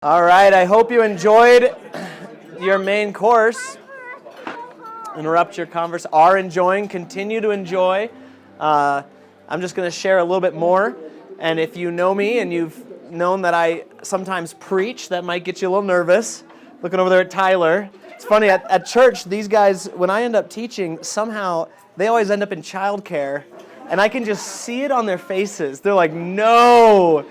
All right, I hope you enjoyed your main course. Interrupt your conversation. Are enjoying, continue to enjoy. I'm just going to share a little bit more. And if you know me and you've known that I sometimes preach, that might get you a little nervous. Looking over there at Tyler. It's funny, at church, these guys, when I end up teaching, somehow they always end up in childcare. And I can just see it on their faces. They're like, no,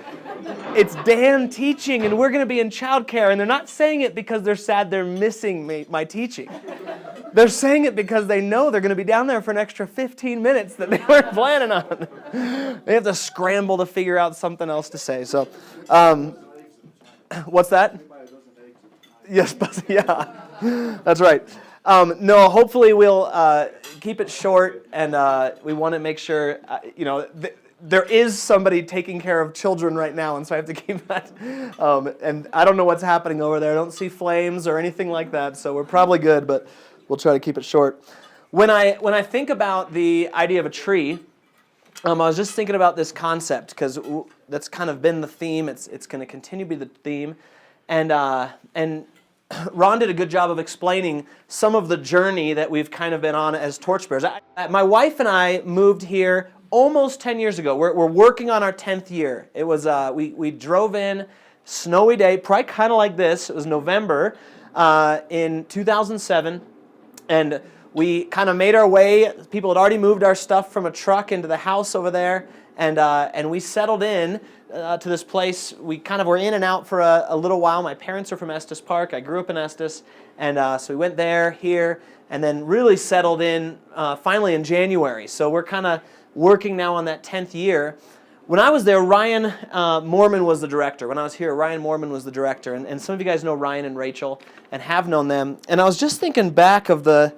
it's Dan teaching and we're going to be in childcare. And they're not saying it because they're sad they're missing my teaching. They're saying it because they know they're going to be down there for an extra 15 minutes that they weren't planning on. They have to scramble to figure out something else to say. So, what's that? Yes, yeah, that's right. No, hopefully we'll keep it short, and we want to make sure, there is somebody taking care of children right now, and so I have to keep that. And I don't know what's happening over there. I don't see flames or anything like that, so we're probably good, but we'll try to keep it short. When I think about the idea of a tree, I was just thinking about this concept, because that's kind of been the theme. It's going to continue to be the theme. And Ron did a good job of explaining some of the journey that we've kind of been on as torchbearers. My wife and I moved here almost 10 years ago. We're working on our 10th year. It was we drove in, snowy day, probably kind of like this. It was November in 2007, and we kind of made our way. People had already moved our stuff from a truck into the house over there, and we settled in to this place. We kind of were in and out for a little while. My parents are from Estes Park. I grew up in Estes, and so we went there, here, and then really settled in finally in January. So we're kind of working now on that 10th year. When I was there, Ryan Moorman was the director. When I was here, Ryan Moorman was the director, and some of you guys know Ryan and Rachel and have known them. And I was just thinking back of the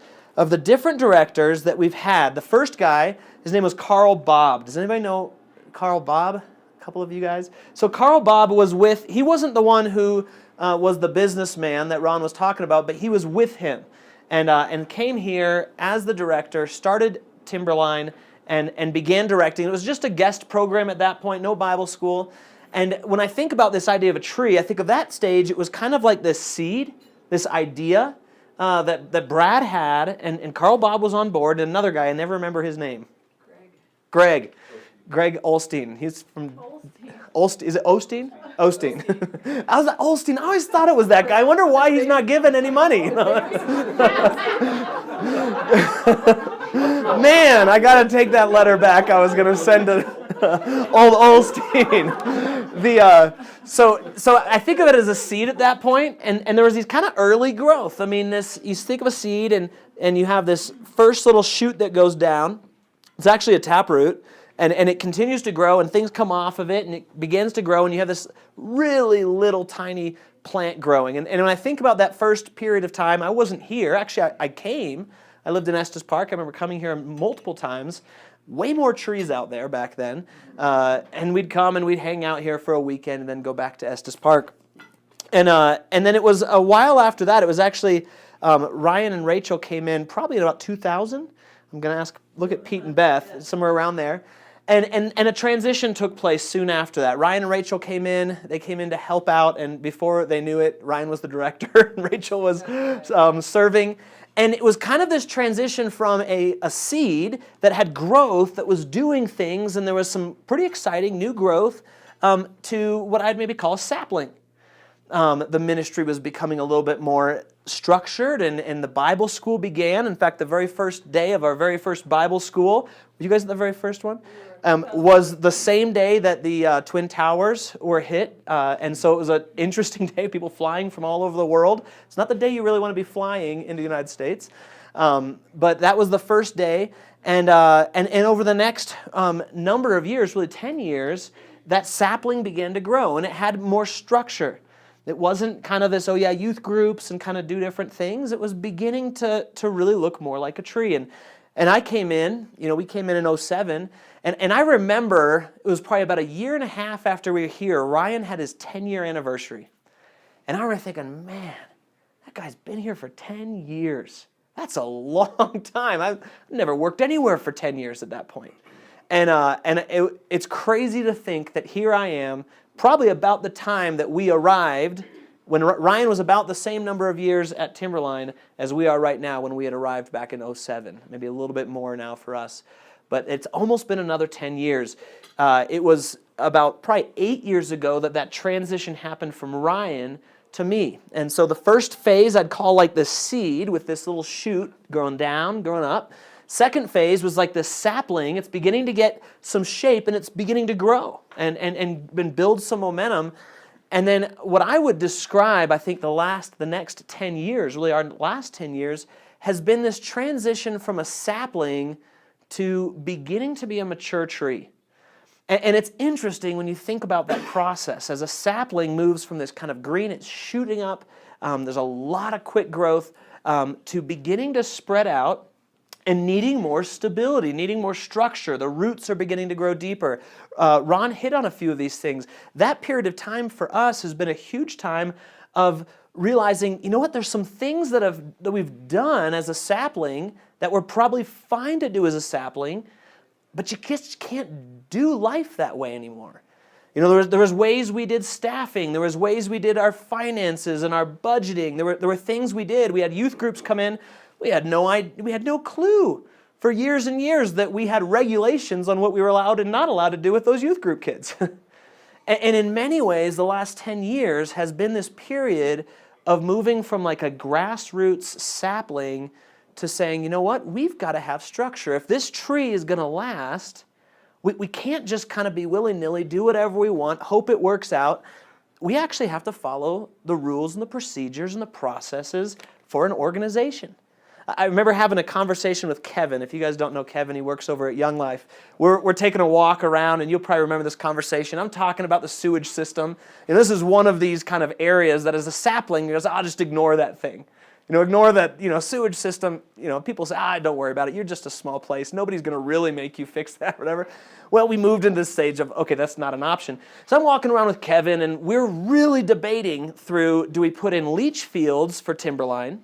different directors that we've had. The first guy, his name was Carl Bob. Does anybody know Carl Bob? A couple of you guys. So Carl Bob was he wasn't the one who was the businessman that Ron was talking about, but he was with him, and came here as the director, started Timberline, and began directing. It was just a guest program at that point, no Bible school. And when I think about this idea of a tree, I think of that stage, it was kind of like this seed, this idea that Brad had, and Carl Bob was on board, and another guy, I never remember his name. Greg Olstein. He's from Olstein. Is it Osteen? Osteen. I was like, Olstein. I always thought it was that guy. I wonder why he's not giving any money. Man, I got to take that letter back. I was going to send to old Olstein. So I think of it as a seed at that point, and there was these kind of early growth. I mean, you think of a seed, and you have this first little shoot that goes down. It's actually a taproot, and it continues to grow, and things come off of it, and it begins to grow, and you have this really little tiny plant growing. And when I think about that first period of time, I wasn't here. Actually, I came. I lived in Estes Park. I remember coming here multiple times. Way more trees out there back then. And we'd come and we'd hang out here for a weekend and then go back to Estes Park. And then it was a while after that. It was actually Ryan and Rachel came in probably in about 2000. I'm going to look at Pete and Beth, somewhere around there. And a transition took place soon after that. Ryan and Rachel came in. They came in to help out. And before they knew it, Ryan was the director and Rachel was serving. And it was kind of this transition from a seed that had growth, that was doing things, and there was some pretty exciting new growth, to what I'd maybe call a sapling. The ministry was becoming a little bit more structured, and the Bible school began. In fact, the very first day of our very first Bible school, were you guys at the very first one? Was the same day that the Twin Towers were hit. And so it was an interesting day, people flying from all over the world. It's not the day you really want to be flying into the United States. But that was the first day. And over the next number of years, really 10 years, that sapling began to grow, and it had more structure. It wasn't kind of this, youth groups and kind of do different things. It was beginning to really look more like a tree. And I came in, we came in 2007, and I remember it was probably about a year and a half after we were here, Ryan had his 10-year anniversary. And I remember thinking, man, that guy's been here for 10 years. That's a long time. I've never worked anywhere for 10 years at that point. And it's crazy to think that here I am, probably about the time that we arrived when Ryan was about the same number of years at Timberline as we are right now when we had arrived back in '07, maybe a little bit more now for us. But it's almost been another 10 years. It was about probably 8 years ago that transition happened from Ryan to me. And so the first phase I'd call like the seed with this little shoot growing down, growing up. Second phase was like the sapling. It's beginning to get some shape and it's beginning to grow and build some momentum. And then what I would describe, I think the next 10 years, really our last 10 years, has been this transition from a sapling to beginning to be a mature tree. And it's interesting when you think about that process. As a sapling moves from this kind of green, it's shooting up, there's a lot of quick growth, to beginning to spread out and needing more stability, needing more structure. The roots are beginning to grow deeper. Ron hit on a few of these things. That period of time for us has been a huge time of realizing, you know what, there's some things that we've done as a sapling that we're probably fine to do as a sapling, but you just can't do life that way anymore. You know, there was ways we did staffing. There was ways we did our finances and our budgeting. There were things we did. We had youth groups come in. We had no clue for years and years that we had regulations on what we were allowed and not allowed to do with those youth group kids. And in many ways, the last 10 years has been this period of moving from like a grassroots sapling to saying, you know what, we've got to have structure. If this tree is going to last, we can't just kind of be willy-nilly, do whatever we want, hope it works out. We actually have to follow the rules and the procedures and the processes for an organization. I remember having a conversation with Kevin. If you guys don't know Kevin, he works over at Young Life. We're taking a walk around, and you'll probably remember this conversation. I'm talking about the sewage system, and this is one of these kind of areas that as a sapling, you know, I'll just ignore that thing. You know, ignore that, you know, sewage system. You know, people say, don't worry about it. You're just a small place. Nobody's going to really make you fix that, whatever. Well, we moved into this stage of, okay, that's not an option. So I'm walking around with Kevin, and we're really debating through, do we put in leach fields for Timberline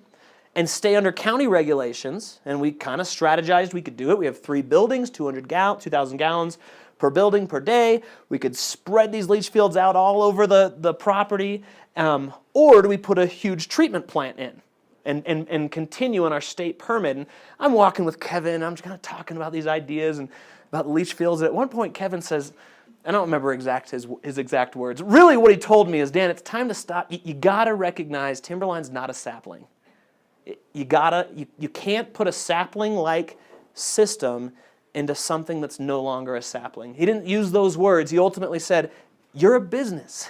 and stay under county regulations? And we kind of strategized we could do it. We have 3 buildings, 2,000 gallons per building per day. We could spread these leach fields out all over the property. Or do we put a huge treatment plant in? And continue on our state permit. And I'm walking with Kevin. I'm just kind of talking about these ideas and about the leach fields. And at one point, Kevin says, I don't remember his exact words. Really, what he told me is, Dan, it's time to stop. You got to recognize Timberline's not a sapling. You can't put a sapling-like system into something that's no longer a sapling. He didn't use those words. He ultimately said, you're a business.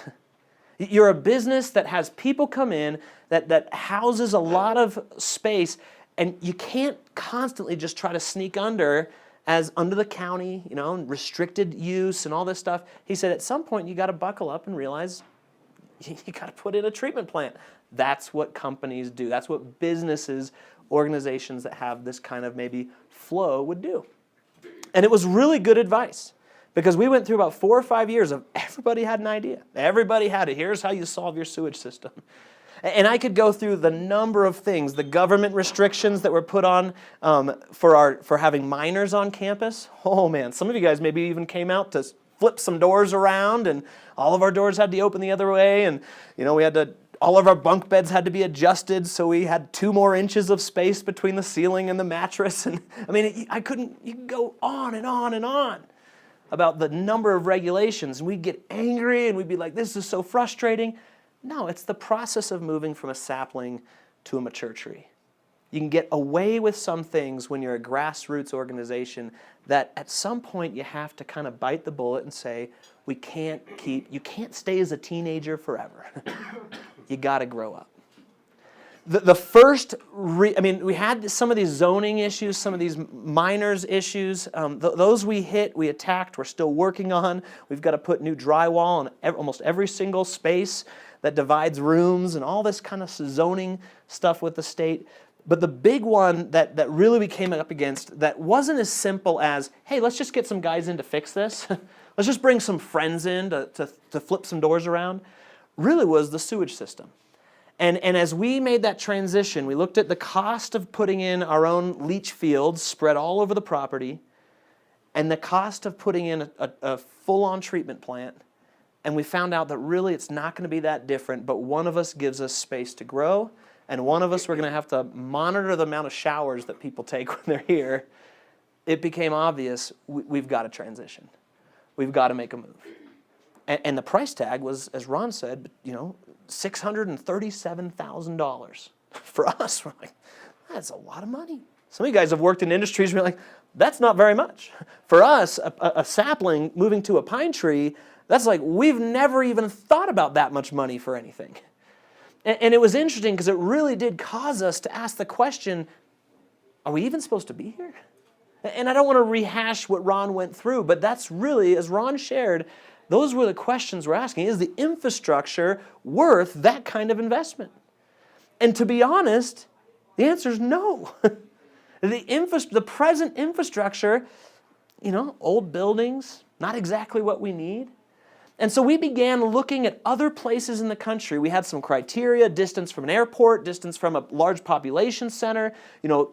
You're a business that has people come in, that houses a lot of space, and you can't constantly just try to sneak under the county, you know, restricted use and all this stuff. He said at some point you got to buckle up and realize you got to put in a treatment plant. That's what companies do. That's what businesses, organizations that have this kind of maybe flow would do. And it was really good advice. Because we went through about 4 or 5 years of everybody had an idea. Everybody had it. Here's how you solve your sewage system. And I could go through the number of things, the government restrictions that were put on for having minors on campus. Oh man, some of you guys maybe even came out to flip some doors around, and all of our doors had to open the other way, and you know all of our bunk beds had to be adjusted, so we had 2 more inches of space between the ceiling and the mattress. And I mean, you could go on and on and on about the number of regulations, and we'd get angry and we'd be like, this is so frustrating. No, it's the process of moving from a sapling to a mature tree. You can get away with some things when you're a grassroots organization that at some point you have to kind of bite the bullet and say, you can't stay as a teenager forever. You got to grow up. We had some of these zoning issues, some of these minors issues. Those we attacked, we're still working on. We've got to put new drywall on almost every single space that divides rooms and all this kind of zoning stuff with the state. But the big one that really we came up against that wasn't as simple as, hey, let's just get some guys in to fix this. Let's just bring some friends in to flip some doors around, really was the sewage system. And as we made that transition, we looked at the cost of putting in our own leach fields spread all over the property and the cost of putting in a full-on treatment plant. and we found out that really it's not going to be that different, but one of us gives us space to grow, and one of us we're going to have to monitor the amount of showers that people take when they're here. It became obvious we've got to transition. We've got to make a move. And the price tag was, as Ron said, $637,000. For us, we're like, that's a lot of money. Some of you guys have worked in industries where you're like, that's not very much. For us, a sapling moving to a pine tree, that's like, we've never even thought about that much money for anything. And it was interesting because it really did cause us to ask the question, are we even supposed to be here? And I don't want to rehash what Ron went through, but that's really, as Ron shared, those were the questions we're asking. Is the infrastructure worth that kind of investment? And to be honest, the answer is no. The present infrastructure, old buildings, not exactly what we need. And so we began looking at other places in the country. We had some criteria: distance from an airport, distance from a large population center,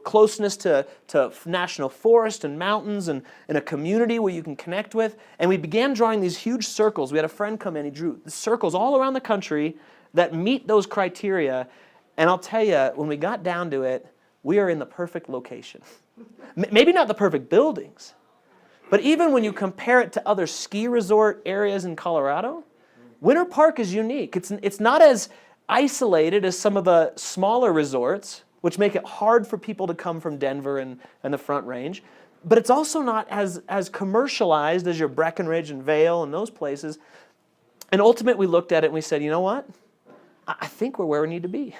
closeness to national forest and mountains and a community where you can connect with. And we began drawing these huge circles. We had a friend come in, he drew circles all around the country that meet those criteria. And I'll tell you, when we got down to it, we are in the perfect location. Maybe not the perfect buildings, but even when you compare it to other ski resort areas in Colorado, Winter Park is unique. It's not as isolated as some of the smaller resorts, which make it hard for people to come from Denver and the Front Range, but it's also not as commercialized as your Breckenridge and Vail and those places. And ultimately, we looked at it and we said, you know what? I think we're where we need to be.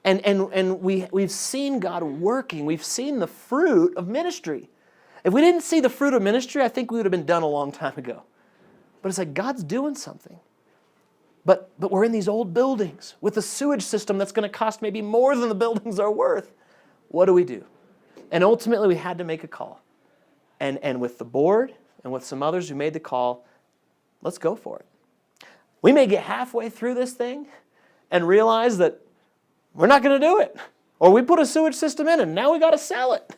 And we've seen God working. We've seen the fruit of ministry. If we didn't see the fruit of ministry, I think we would have been done a long time ago. But it's like God's doing something. But we're in these old buildings with a sewage system that's going to cost maybe more than the buildings are worth. What do we do? And ultimately, we had to make a call. And with the board and with some others who made the call, let's go for it. We may get halfway through this thing and realize that we're not going to do it. Or we put a sewage system in and now we got to sell it.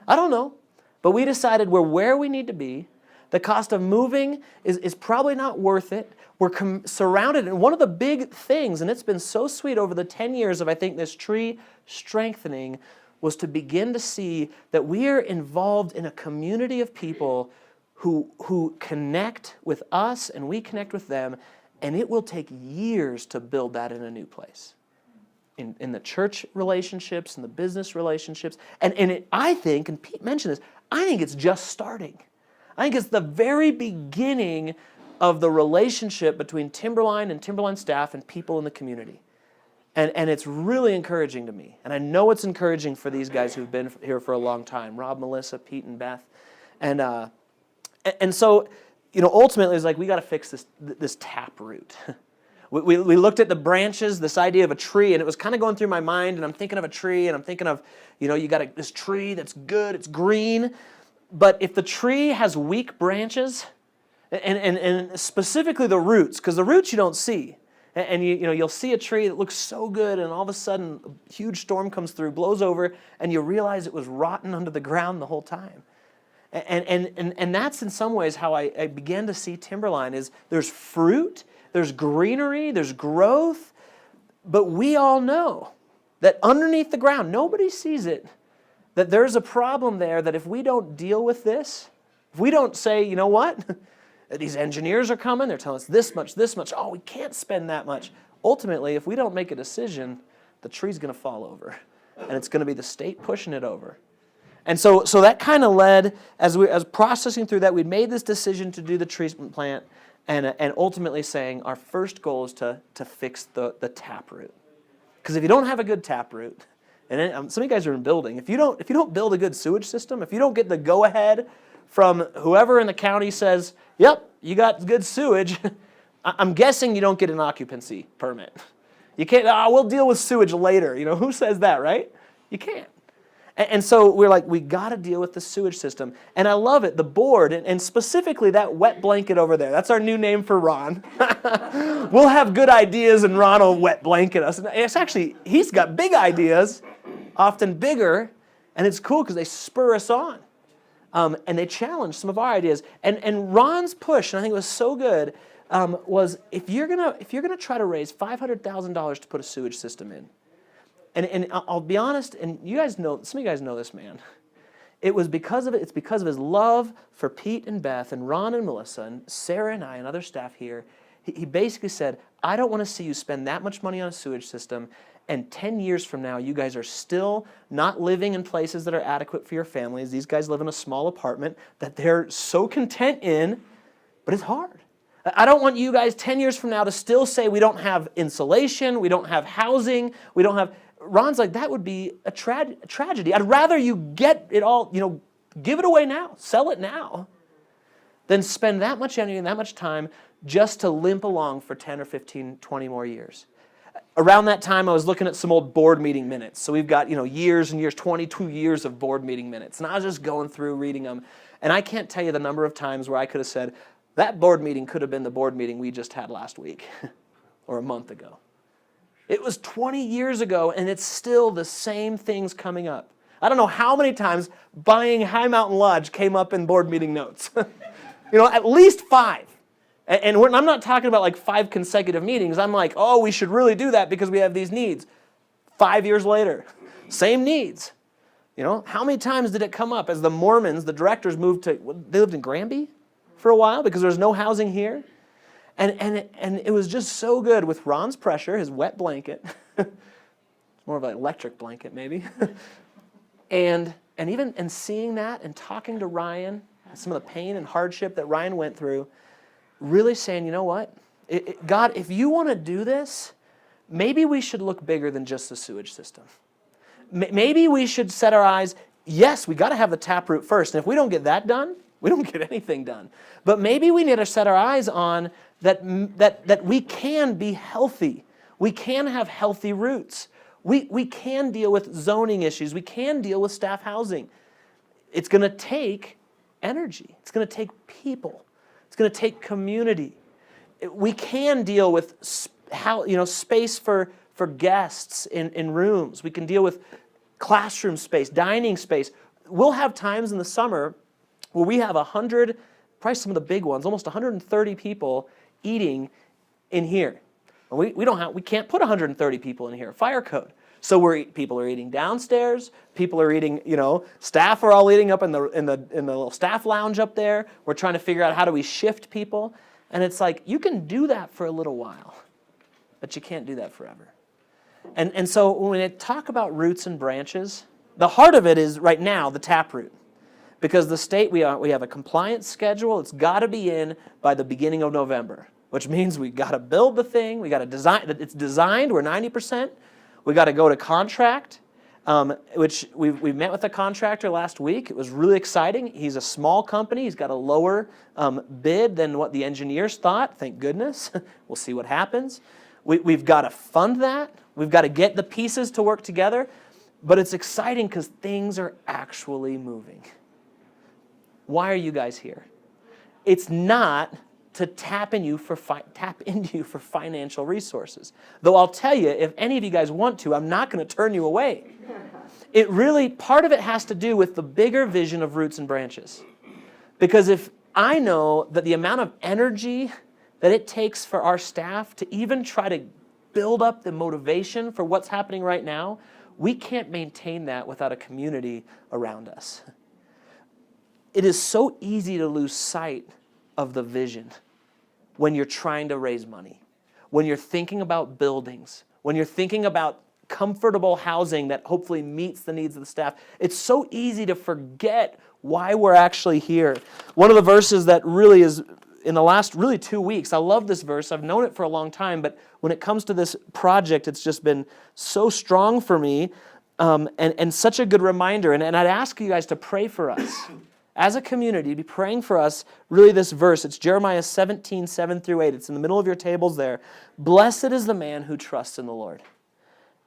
I don't know. But we decided we're where we need to be. The cost of moving is probably not worth it. We're surrounded. And one of the big things, and it's been so sweet over the 10 years of, I think, this tree strengthening, was to begin to see that we are involved in a community of people who connect with us and we connect with them. And it will take years to build that in a new place. In the church relationships and the business relationships. And I think, and Pete mentioned this, I think it's just starting. I think it's the very beginning of the relationship between Timberline and Timberline staff and people in the community. And it's really encouraging to me. And I know it's encouraging for these guys who've been here for a long time. Rob, Melissa, Pete, and Beth. And so, ultimately it's like we got to fix this tap root. We looked at the branches, this idea of a tree, and it was kind of going through my mind, and I'm thinking of a tree, and I'm thinking of, you got this tree that's good, it's green, but if the tree has weak branches, and specifically the roots, because the roots you don't see, and you'll see a tree that looks so good, and all of a sudden a huge storm comes through, blows over, and you realize it was rotten under the ground the whole time. And that's in some ways how I began to see Timberline, is there's fruit, there's greenery, there's growth, but we all know that underneath the ground, nobody sees it, that there's a problem there that if we don't deal with this, if we don't say, you know what, these engineers are coming, they're telling us this much, oh, we can't spend that much. Ultimately, if we don't make a decision, the tree's going to fall over, and it's going to be the state pushing it over. And so that kind of led, as processing through that, we made this decision to do the treatment plant. And ultimately saying our first goal is to fix the taproot. Because if you don't have a good taproot, and some of you guys are in building, if you don't build a good sewage system, if you don't get the go-ahead from whoever in the county says, yep, you got good sewage, I'm guessing you don't get an occupancy permit. You can't, we'll deal with sewage later. Who says that, right? You can't. And so we're like, we got to deal with the sewage system. And I love it, the board, and specifically that wet blanket over there. That's our new name for Ron. We'll have good ideas and Ron will wet blanket us. And it's actually, he's got big ideas, often bigger, and it's cool because they spur us on. And they challenge some of our ideas. And Ron's push, and I think it was so good, was if you're gonna try to raise $500,000 to put a sewage system in, and I'll be honest, and you guys know, some of you guys know this man. It's because of his love for Pete and Beth and Ron and Melissa and Sarah and I and other staff here. He basically said, I don't want to see you spend that much money on a sewage system, and 10 years from now, you guys are still not living in places that are adequate for your families. These guys live in a small apartment that they're so content in, but it's hard. I don't want you guys 10 years from now to still say we don't have insulation, we don't have housing, we don't have... Ron's like, that would be a tragedy. I'd rather you get it all, give it away now, sell it now, than spend that much energy and that much time just to limp along for 10 or 15, 20 more years. Around that time, I was looking at some old board meeting minutes. So we've got, years and years, 22 years of board meeting minutes. And I was just going through reading them. And I can't tell you the number of times where I could have said, that board meeting could have been the board meeting we just had last week or a month ago. It was 20 years ago, and it's still the same things coming up. I don't know how many times buying High Mountain Lodge came up in board meeting notes. At least 5. And I'm not talking about like 5 consecutive meetings. I'm like, oh, we should really do that because we have these needs. 5 years later, same needs. How many times did it come up as the Mormons, the directors moved to, they lived in Granby for a while because there was no housing here? And it was just so good with Ron's pressure, his wet blanket. It's more of an electric blanket maybe. and seeing that and talking to Ryan, some of the pain and hardship that Ryan went through, really saying, you know what? God, if you want to do this, maybe we should look bigger than just the sewage system. Maybe we should set our eyes, yes, we got to have the taproot first. And if we don't get that done, we don't get anything done. But maybe we need to set our eyes on that we can be healthy. We can have healthy roots. We can deal with zoning issues. We can deal with staff housing. It's going to take energy. It's going to take people. It's going to take community. We can deal with space for guests in rooms. We can deal with classroom space, dining space. We'll have times in the summer where we have 100, probably some of the big ones, almost 130 people eating in here. We can't put 130 people in here, fire code. So people are eating downstairs. People are eating, staff are all eating up in the little staff lounge up there. We're trying to figure out how do we shift people. And it's like, you can do that for a little while, but you can't do that forever. And so when we talk about roots and branches, the heart of it is right now the taproot. Because the state, we have a compliance schedule. It's got to be in by the beginning of November, which means we got to build the thing. We got to design. It's designed. We're 90%. We got to go to contract, which we met with a contractor last week. It was really exciting. He's a small company. He's got a lower bid than what the engineers thought. Thank goodness. We'll see what happens. We've got to fund that. We've got to get the pieces to work together. But it's exciting because things are actually moving. Why are you guys here? It's not to tap into you for financial resources. Though I'll tell you, if any of you guys want to, I'm not going to turn you away. Part of it has to do with the bigger vision of roots and branches. Because if I know that the amount of energy that it takes for our staff to even try to build up the motivation for what's happening right now, we can't maintain that without a community around us. It is so easy to lose sight of the vision when you're trying to raise money, when you're thinking about buildings, when you're thinking about comfortable housing that hopefully meets the needs of the staff. It's so easy to forget why we're actually here. One of the verses that really is in the last 2 weeks, I love this verse. I've known it for a long time, but when it comes to this project, it's just been so strong for me and such a good reminder. And I'd ask you guys to pray for us. As a community, be praying for us, really this verse. It's Jeremiah 17, 7-8. It's in the middle of your tables there. Blessed is the man who trusts in the Lord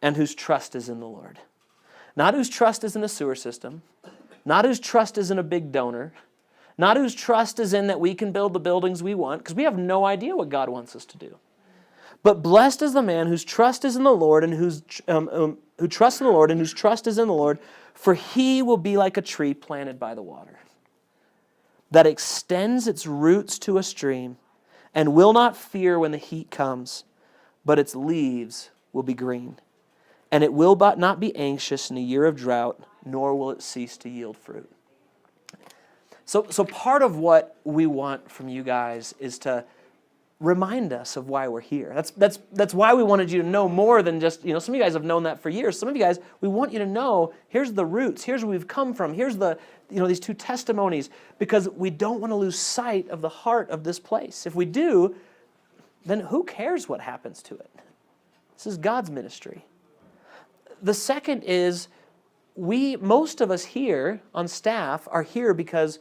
and whose trust is in the Lord. Not whose trust is in a sewer system, not whose trust is in a big donor, not whose trust is in that we can build the buildings we want, because we have no idea what God wants us to do. But blessed is the man whose trust is in the Lord and who trusts in the Lord and whose trust is in the Lord, for he will be like a tree planted by the water, that extends its roots to a stream and will not fear when the heat comes, but its leaves will be green. And it will not be anxious in a year of drought, nor will it cease to yield fruit. So part of what we want from you guys is to remind us of why we're here. That's why we wanted you to know more than just, some of you guys have known that for years. Some of you guys, we want you to know, here's the roots, here's where we've come from, here's these two testimonies, because we don't want to lose sight of the heart of this place. If we do, then who cares what happens to it? This is God's ministry. The second is, most of us here on staff are here because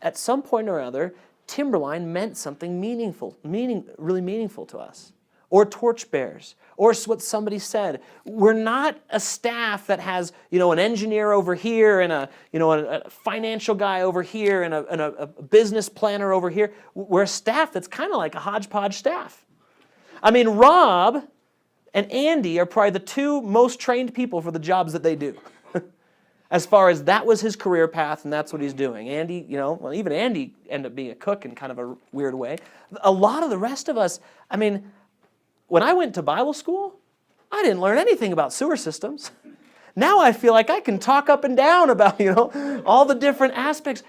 at some point or other, Timberline meant something really meaningful to us. Or torchbearers, or what somebody said. We're not a staff that has, an engineer over here and a financial guy over here and a business planner over here. We're a staff that's kind of like a hodgepodge staff. I mean, Rob and Andy are probably the two most trained people for the jobs that they do. As far as that was his career path and that's what he's doing. Andy, even Andy ended up being a cook in kind of a weird way. A lot of the rest of us, when I went to Bible school, I didn't learn anything about sewer systems. Now I feel like I can talk up and down about, all the different aspects.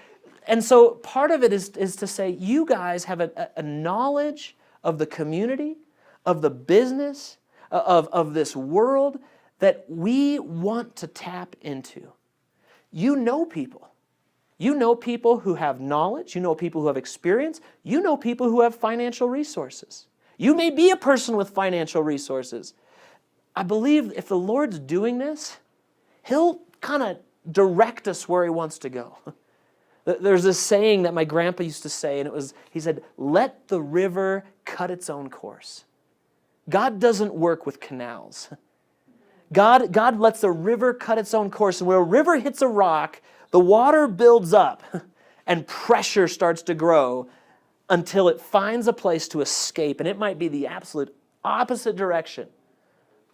And so part of it is to say, you guys have a knowledge of the community, of the business, of this world that we want to tap into. You know people. You know people who have knowledge. You know people who have experience. You know people who have financial resources. You may be a person with financial resources. I believe if the Lord's doing this, He'll kind of direct us where He wants to go. There's this saying that my grandpa used to say, and he said, let the river cut its own course. God doesn't work with canals. God lets the river cut its own course. And where a river hits a rock, the water builds up and pressure starts to grow until it finds a place to escape. And it might be the absolute opposite direction.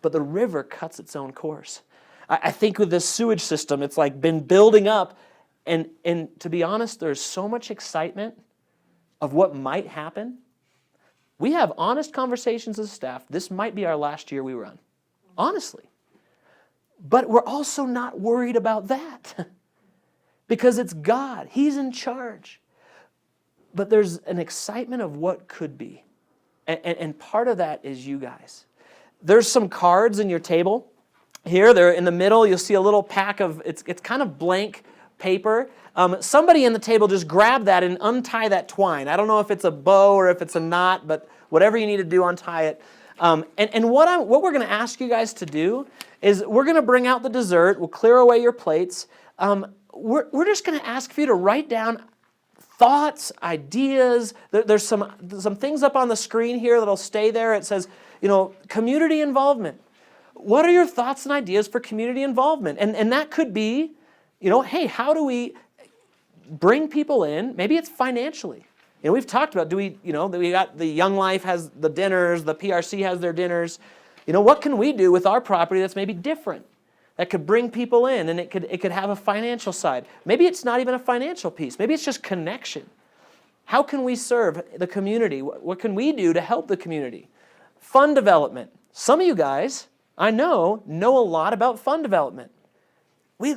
But the river cuts its own course. I think with this sewage system, it's like been building up. And to be honest, there's so much excitement of what might happen. We have honest conversations as staff. This might be our last year we run. Honestly. But we're also not worried about that because it's God. He's in charge. But there's an excitement of what could be. And part of that is you guys. There's some cards in your table. Here, they're in the middle. You'll see a little pack of, it's kind of blank paper. Somebody in the table just grab that and untie that twine. I don't know if it's a bow or if it's a knot, but whatever you need to do, untie it. And what we're going to ask you guys to do is we're going to bring out the dessert. We'll clear away your plates. We're just going to ask for you to write down thoughts, ideas. There's some things up on the screen here that'll stay there. It says, community involvement. What are your thoughts and ideas for community involvement? And that could be, hey, how do we bring people in? Maybe it's financially. We've talked about, we got the Young Life has the dinners, the PRC has their dinners. What can we do with our property that's maybe different? That could bring people in and it could have a financial side. Maybe it's not even a financial piece. Maybe it's just connection. How can we serve the community? What can we do to help the community? Fund development. Some of you guys, I know a lot about fund development.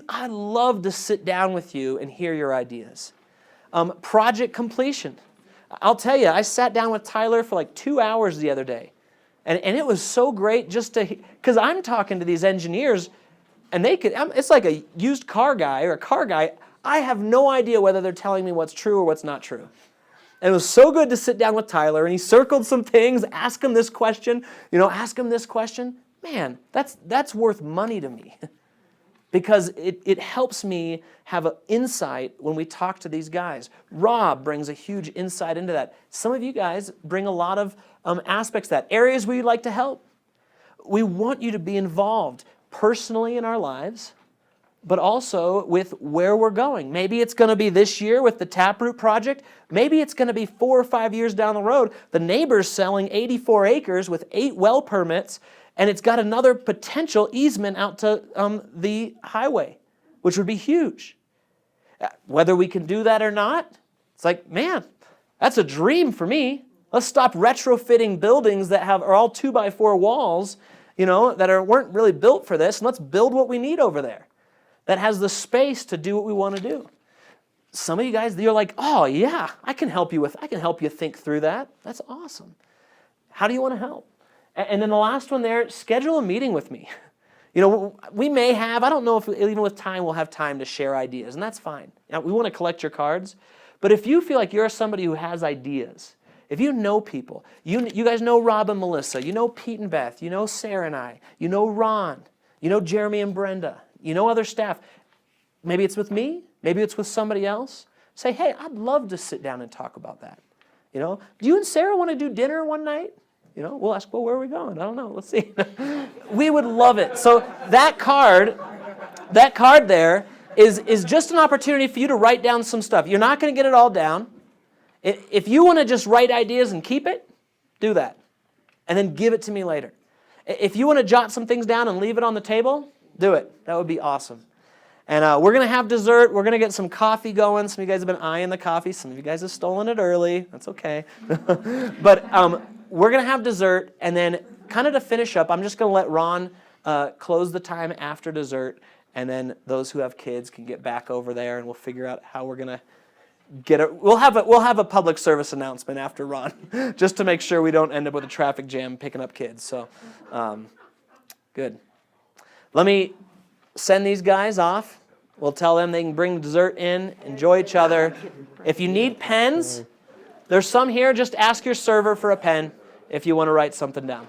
I'd love to sit down with you and hear your ideas. Project completion. I'll tell you, I sat down with Tyler for like 2 hours the other day. And it was so great because I'm talking to these engineers and it's like a used car guy or a car guy. I have no idea whether they're telling me what's true or what's not true. And it was so good to sit down with Tyler and he circled some things, ask him this question, ask him this question. Man, that's worth money to me. Because it helps me have an insight when we talk to these guys. Rob brings a huge insight into that. Some of you guys bring a lot of aspects of that. Areas where you'd like to help. We want you to be involved personally in our lives, but also with where we're going. Maybe it's going to be this year with the Taproot project. Maybe it's going to be 4 or 5 years down the road. The neighbor's selling 84 acres with 8 well permits, and it's got another potential easement out to the highway, which would be huge. Whether we can do that or not, it's like, man, that's a dream for me. Let's stop retrofitting buildings that are all 2x4 walls, that weren't really built for this, and let's build what we need over there that has the space to do what we want to do. Some of you guys, you're like, oh yeah, I can help you think through that. That's awesome. How do you want to help? And then the last one there, schedule a meeting with me. We may have, I don't know if even with time we'll have time to share ideas, and that's fine. We want to collect your cards, but if you feel like you're somebody who has ideas, if you know people, you guys know Rob and Melissa, you know Pete and Beth, you know Sarah and I, you know Ron, you know Jeremy and Brenda, you know other staff. Maybe it's with me, maybe it's with somebody else. Say, hey, I'd love to sit down and talk about that. Do you and Sarah want to do dinner one night? We'll ask, well, where are we going? I don't know. Let's see. We would love it. So that card there is just an opportunity for you to write down some stuff. You're not going to get it all down. If you want to just write ideas and keep it, do that. And then give it to me later. If you want to jot some things down and leave it on the table, do it. That would be awesome. And we're going to have dessert. We're going to get some coffee going. Some of you guys have been eyeing the coffee. Some of you guys have stolen it early. That's okay. But we're going to have dessert. And then kind of to finish up, I'm just going to let Ron close the time after dessert. And then those who have kids can get back over there, and we'll figure out how we're going to get it. We'll have a public service announcement after Ron, just to make sure we don't end up with a traffic jam picking up kids. So, good. Let me send these guys off. We'll tell them they can bring dessert in, enjoy each other. If you need pens, there's some here. Just ask your server for a pen if you want to write something down.